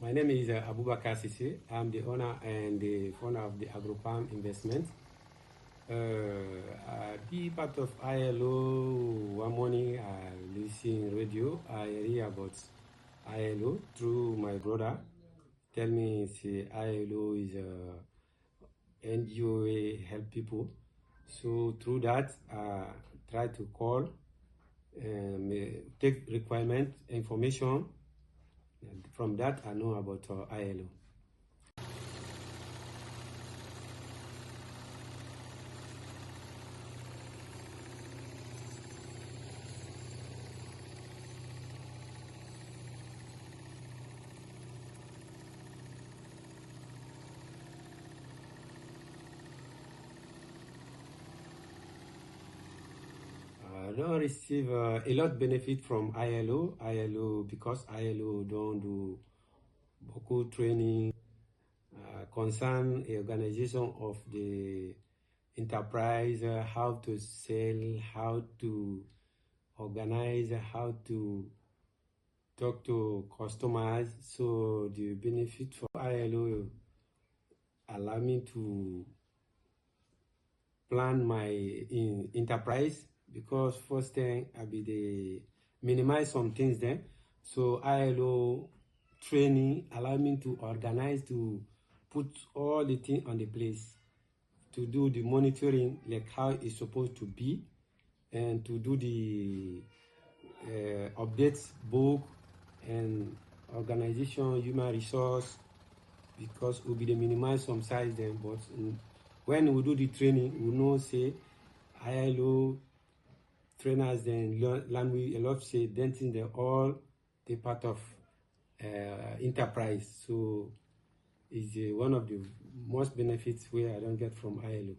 My name is Abubakar Sisi. I'm the owner and the founder of the AgroPalm Investment. I be part of ILO. One morning I listen radio. I hear about ILO through my brother. Tell me say ILO is a NGO help people. So through that, I try to call and take requirement information. And from that, I know about ILO. I don't receive a lot benefit from ILO because ILO don't do beaucoup training concern organization of the enterprise, how to sell, how to organize, how to talk to customers. So the benefit for ILO allow me to plan my enterprise, because first thing I be the minimize some things then. So ILO training allow me to organize, to put all the things on the place, to do the monitoring like how it's supposed to be, and to do the updates book and organization, human resource, because we be the minimize some size then. But when we do the training, we know say ILO trainers then learn we a lot, say then things they all the part of enterprise. So is one of the most benefits where I don't get from ILO.